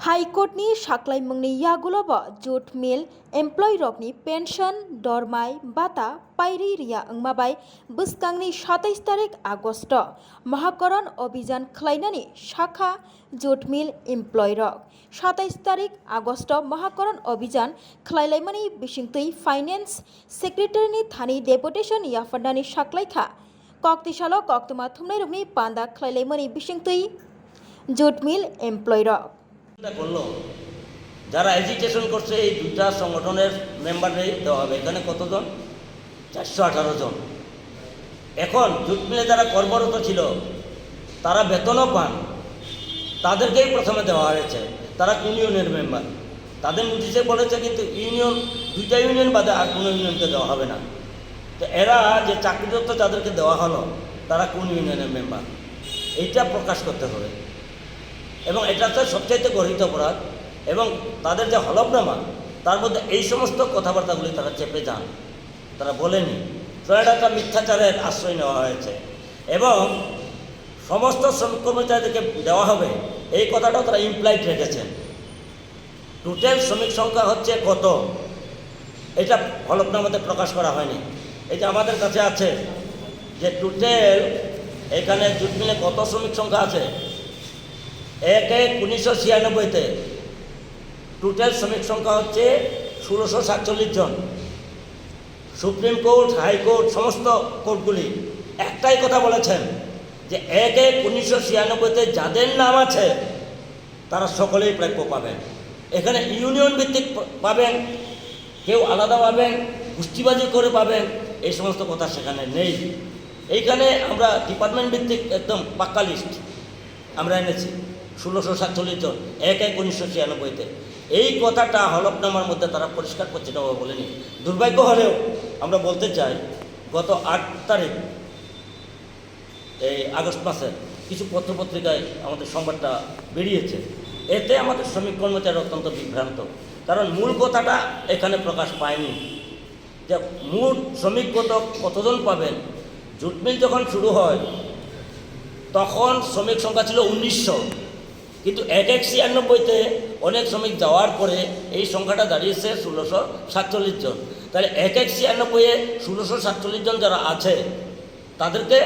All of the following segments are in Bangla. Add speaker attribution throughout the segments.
Speaker 1: हाइकोर्टनि साख्लायमुंनि यागुलब जुट मिल एमप्लय रकनि पेन्शन दरमाय बाता पायरी रिया अंमाबाय बस्कांनि 27 तारिख आगस्ट महाकरण अभियान खलायनानि शाखा जुट मिल एमप्लय रक 27 तारिख आगस्ट महाकरण अभियान खलायलायमानि बिसिंतै फाइनेंस सेक्रेटारिनि थानी डेपुटेशन याफादानि साख्लायखा कक्तिसालो कक्तमा थुमनाय रकनि पान्दा खलायलायमानि बिसिंतै जुट मिल एमप्लय रक
Speaker 2: করলো যারা এজিটেশন করছে এই দুইটা সংগঠনের মেম্বাররাই দেওয়া হবে। এখানে কতজন? 418 জন। এখন জুট মিলে যারা কর্মরত ছিল তারা বেতনও পান, তাদেরকেই প্রথমে দেওয়া হয়েছে। তারা কোন ইউনিয়নের মেম্বার তাদের নোটিশে বলেছে, কিন্তু ইউনিয়ন দুইটা ইউনিয়ন বাদে আর কোনো ইউনিয়নকে দেওয়া হবে না। তো এরা যে চাকরিরত যাদেরকে দেওয়া হলো তারা কোন ইউনিয়নের মেম্বার এইটা প্রকাশ করতে হবে। এবং এটা তো সবচাইতে গর্হিত অপরাধ। এবং তাদের যে হলফনামা তার মধ্যে এই সমস্ত কথাবার্তাগুলি তারা চেপে যান, তারা বলেনি। তো এটা একটা মিথ্যাচারের আশ্রয় নেওয়া হয়েছে এবং সমস্ত শ্রমিক কর্মচারীদেরকে দেওয়া হবে এই কথাটাও তারা ইমপ্লাইড রেখেছেন। টোটাল শ্রমিক সংখ্যা হচ্ছে কত এটা হলফনামাতে প্রকাশ করা হয়নি। এই যে আমাদের কাছে আছে যে টোটাল এখানে জুট মিলে কত শ্রমিক সংখ্যা আছে। 1/1/1996 টোটাল শ্রমিক সংখ্যা হচ্ছে 1647 জন। সুপ্রিম কোর্ট, হাইকোর্ট, সমস্ত কোর্টগুলি একটাই কথা বলেছেন যে 1/1/1996 যাদের নাম আছে তারা সকলেই প্রাপ্য পাবেন। এখানে ইউনিয়ন ভিত্তিক পাবেন, কেউ আলাদা পাবেন, গোষ্ঠীবাজি করে পাবেন, এই সমস্ত কথা সেখানে নেই। এইখানে আমরা ডিপার্টমেন্ট ভিত্তিক একদম পাক্কা লিস্ট আমরা এনেছি 1647 জন 1/1/1996। এই কথাটা হলফনামার মধ্যে তারা পরিষ্কার পরিচ্ছন্নভাবে বলেনি। দুর্ভাগ্য হলেও আমরা বলতে চাই, গত 8 তারিখ এই আগস্ট মাসের কিছু পত্রপত্রিকায় আমাদের সংবাদটা বেরিয়েছে। এতে আমাদের শ্রমিক কর্মচারী অত্যন্ত বিভ্রান্ত, কারণ মূল কথাটা এখানে প্রকাশ পায়নি যে মূল শ্রমিক কতজন পাবেন। জুট মিল যখন শুরু হয় তখন শ্রমিক সংখ্যা ছিল 1900, কিন্তু 1/1/96 অনেক শ্রমিক যাওয়ার পরে এই সংখ্যাটা দাঁড়িয়েছে 1647 জন। তাহলে 1/1/96 1647 জন যারা আছে তাদেরকে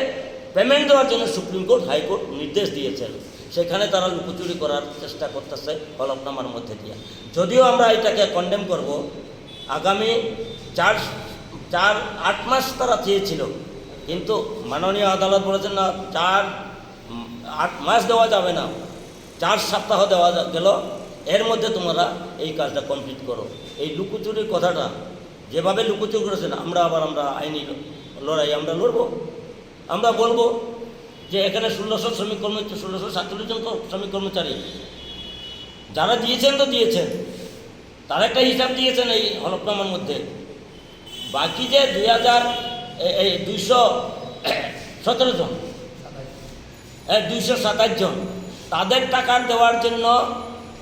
Speaker 2: পেমেন্ট দেওয়ার জন্য সুপ্রিম কোর্ট, হাইকোর্ট নির্দেশ দিয়েছেন। সেখানে তারা লুকোচুরি করার চেষ্টা করতেছে হলফনামার মধ্যে দিয়ে। যদিও আমরা এটাকে কন্ডেম করব। আগামী 8 মাস তারা চেয়েছিল, কিন্তু মাননীয় আদালত বলেছেন না, 8 মাস দেওয়া যাবে না, 4 সপ্তাহ দেওয়া গেল, এর মধ্যে তোমরা এই কাজটা কমপ্লিট করো। এই লুকোচুরির কথাটা যেভাবে লুকোচুরি করেছেন, আমরা আইনি লড়াই আমরা লড়ব। আমরা বলবো যে এখানে 1647 জন শ্রমিক কর্মচারী যারা দিয়েছেন তো দিয়েছেন, তার একটা হিসাব দিয়েছেন এই হলফনামার মধ্যে। বাকি যে 217 জন 227 জন তাদের টাকা দেওয়ার জন্য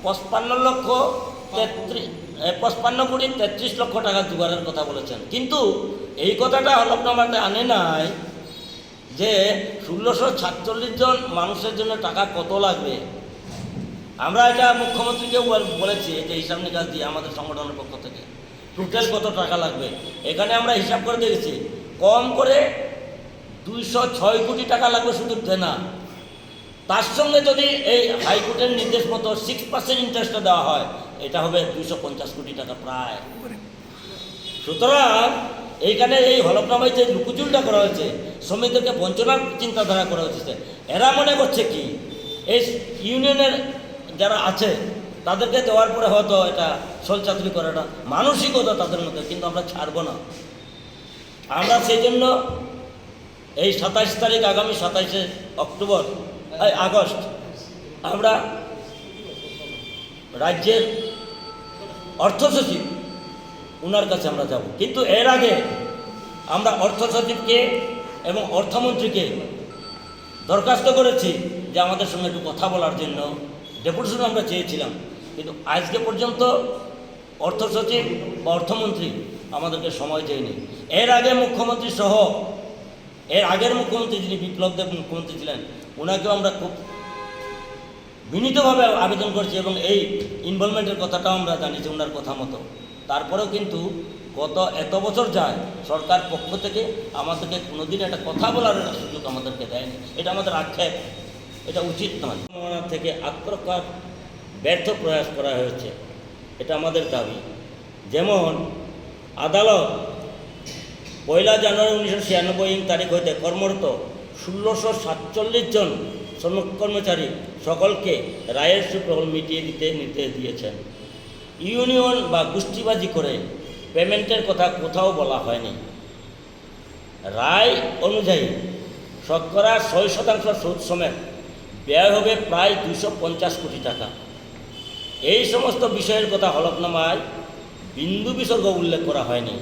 Speaker 2: 55,33 লক্ষ টাকা জোগাড়ের কথা বলেছেন। কিন্তু এই কথাটা হলফনামাতে আনে নাই যে 1647 জন মানুষের জন্য টাকা কত লাগবে। আমরা এটা মুখ্যমন্ত্রীকেও বলেছি, যে হিসাব নিকাশ দিয়ে আমাদের সংগঠনের পক্ষ থেকে টোটাল কত টাকা লাগবে। এখানে আমরা হিসাব করে দেখেছি, কম করে 206 কোটি টাকা লাগবে শুধু দেনা। তার সঙ্গে যদি এই হাইকোর্টের নির্দেশ মতো 6% ইন্টারেস্টটা দেওয়া হয়, এটা হবে 250 কোটি টাকা প্রায়। সুতরাং এইখানে এই হলফনামায় যে লুকোচুরিটা করা হয়েছে, শ্রমিকদেরকে বঞ্চনার চিন্তাধারা করা হচ্ছে। এরা মনে করছে কি এই ইউনিয়নের যারা আছে তাদেরকে দেওয়ার পরে হয়তো এটা ছলচাতুরি করাটা মানসিকতা তাদের মধ্যে, কিন্তু আমরা ছাড়ব না। আমরা সেই জন্য এই 27 তারিখ, আগামী 27 আগস্ট আমরা রাজ্যের অর্থ সচিব ওনার কাছে আমরা যাব। কিন্তু এর আগে আমরা অর্থ সচিবকে এবং অর্থমন্ত্রীকে দরখাস্ত করেছি যে আমাদের সঙ্গে একটু কথা বলার জন্য ডেপুটেশন আমরা চেয়েছিলাম, কিন্তু আজকে পর্যন্ত অর্থ সচিব বা অর্থমন্ত্রী আমাদেরকে সময় দেয়নি। এর আগে মুখ্যমন্ত্রী সহ এর আগের মুখ্যমন্ত্রী যিনি বিপ্লব দেব মুখ্যমন্ত্রী ছিলেন, ওনাকেও আমরা খুব বিনীতভাবে আবেদন করছি এবং এই ইনভলভমেন্টের কথাটাও আমরা জানিয়েছি ওনার কথা মতো। তারপরেও কিন্তু গত এত বছর যায় সরকার পক্ষ থেকে আমাদেরকে কোনোদিন একটা কথা বলার একটা সুযোগ আমাদেরকে দেয়নি। এটা আমাদের আক্ষেপ, এটা উচিত নয়। থেকে আত্মরক্ষার ব্যর্থ প্রয়াস করা হয়েছে, এটা আমাদের দাবি। যেমন আদালত 1 জানুয়ারি 1996 তারিখ হইতে কর্মরত 1647 জন শ্রমিক কর্মচারী সকলকে রায়ের সুপ্রহল মিটিয়ে দিতে নির্দেশ দিয়েছেন। ইউনিয়ন বা গোষ্ঠীবাজি করে পেমেন্টের কথা কোথাও বলা হয়নি। রায় অনুযায়ী শতকরা 6% সুদ সমেত ব্যয় হবে প্রায় 250 কোটি টাকা। এই সমস্ত বিষয়ের কথা হলফনামায় বিন্দু বিসর্গ উল্লেখ করা হয়নি।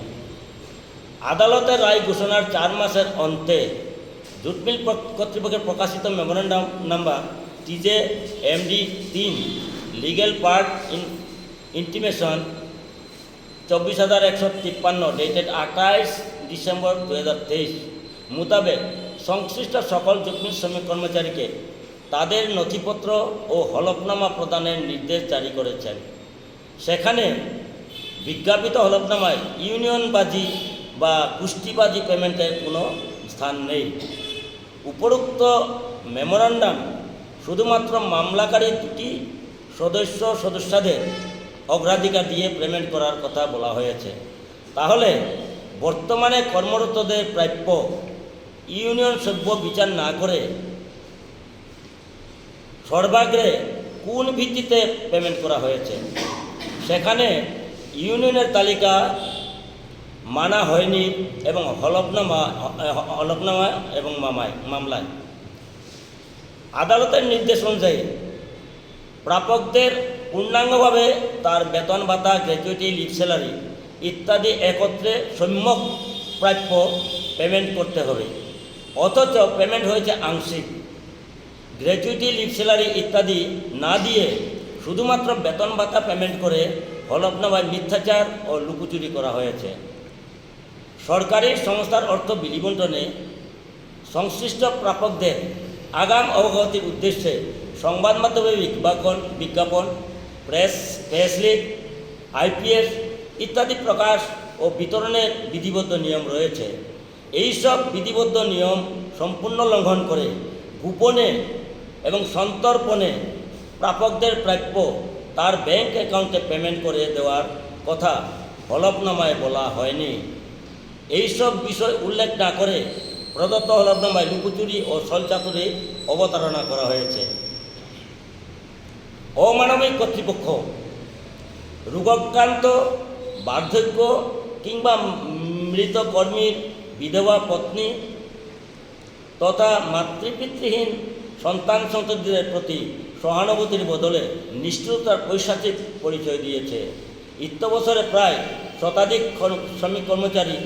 Speaker 2: আদালতের রায় ঘোষণার 4 মাসের অন্তে জুট মিল কর্তৃপক্ষের প্রকাশিত memorandum number TJ-MD-3 legal part intimation 24,153 dated 28 December 2023 মোতাবেক সংশ্লিষ্ট সকল জুট মিল শ্রমিক কর্মচারীকে তাদের নথিপত্র ও হলফনামা প্রদানের নির্দেশ জারি করেছেন। সেখানে বিজ্ঞাপিত হলফনামায় ইউনিয়নবাজি বা গোষ্ঠীবাজি পেমেন্টের কোনো স্থান নেই। উপরোক্ত মেমোরান্ডাম শুধুমাত্র মামলাকারী 2টি সদস্যদের অগ্রাধিকার দিয়ে পেমেন্ট করার কথা বলা হয়েছে। তাহলে বর্তমানে কর্মরতদের প্রাপ্য ইউনিয়ন সভ্য বিচার না করে সর্বাগ্রে কোন ভিত্তিতে পেমেন্ট করা হয়েছে? সেখানে ইউনিয়নের তালিকা মানা হয়নি এবং হলফনামা এবং মামলায় আদালতের নির্দেশ অনুযায়ী প্রাপকদের পূর্ণাঙ্গভাবে তার বেতন ভাতা, গ্র্যাচুইটি, লিভ স্যালারি ইত্যাদি একত্রে সম্যক প্রাপ্য পেমেন্ট করতে হবে। অথচ পেমেন্ট হয়েছে আংশিক। গ্র্যাচুইটি, লিভ স্যালারি ইত্যাদি না দিয়ে শুধুমাত্র বেতন ভাতা পেমেন্ট করে হলফনামায় মিথ্যাচার ও লুকোচুরি করা হয়েছে। সরকারি সংস্থার অর্থ বিলি বণ্টনে সংশ্লিষ্ট প্রাপকদের আগাম অবগতির উদ্দেশ্যে সংবাদ মাধ্যমে বিজ্ঞাপন, প্রেসলিপ, IPS ইত্যাদি প্রকাশ ও বিতরণের বিধিবদ্ধ নিয়ম রয়েছে। এইসব বিধিবদ্ধ নিয়ম সম্পূর্ণ লঙ্ঘন করে গোপনে এবং সন্তর্পণে প্রাপকদের প্রাপ্য তার ব্যাংক অ্যাকাউন্টে পেমেন্ট করে দেওয়ার কথা হলফনামায় বলা হয়নি। এইসব বিষয় উল্লেখ না করে প্রদত্ত হলফনামায় লুকোচুরি ও ছলচাতুরি অবতারণা করা হয়েছে। অমানবিক কর্তৃপক্ষ রোগাক্রান্ত, বার্ধক্য কিংবা মৃত কর্মীর বিধবা পত্নী তথা মাতৃপিতৃহীন সন্তান সন্ততিদের প্রতি সহানুভূতির বদলে নিষ্ঠুরতার পৈশাচিক পরিচয় দিয়েছে। ইত্যবসরে প্রায় শতাধিক শ্রমিক কর্মচারী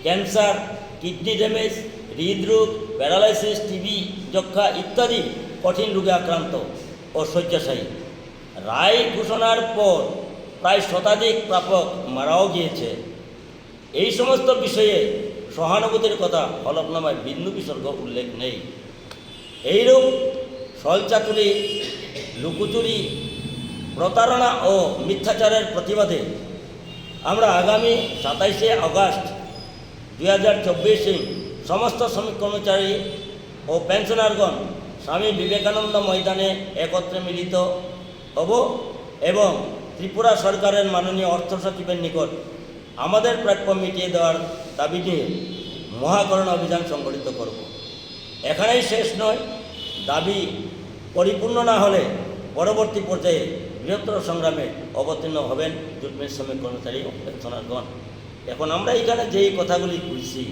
Speaker 2: ক্যান্সার, কিডনি ড্যামেজ, হৃদরোগ, প্যারালাইসিস, টিবি, যক্ষা ইত্যাদি কঠিন রোগে আক্রান্ত ও শয্যাশায়ী। রায় ঘোষণার পর প্রায় শতাধিক প্রাপক মারাও গিয়েছে। এই সমস্ত বিষয়ে সহানুভূতির কথা হলফনামায় বিন্দু বিসর্গ উল্লেখ নেই। এইরূপ ছলচাতুরি, লুকোচুরি, প্রতারণা ও মিথ্যাচারের প্রতিবাদে আমরা আগামী 27শে আগস্ট 2024 সমস্ত শ্রমিক কর্মচারী ও পেনশনারগণ স্বামী বিবেকানন্দ ময়দানে একত্রে মিলিত হব এবং ত্রিপুরা সরকারের মাননীয় অর্থ সচিবের নিকট আমাদের প্রাপ্য মিটিয়ে দেওয়ার দাবি নিয়ে মহাকরণ অভিযান সংগঠিত করব। এখানেই শেষ নয়, দাবি পরিপূর্ণ না হলে পরবর্তী পর্যায়ে বৃহত্তর সংগ্রামে অবতীর্ণ হবেন জুট মিল শ্রমিক কর্মচারী ও পেনশনারগণ। এখন আমরা এখানে যেই কথাগুলি বলছি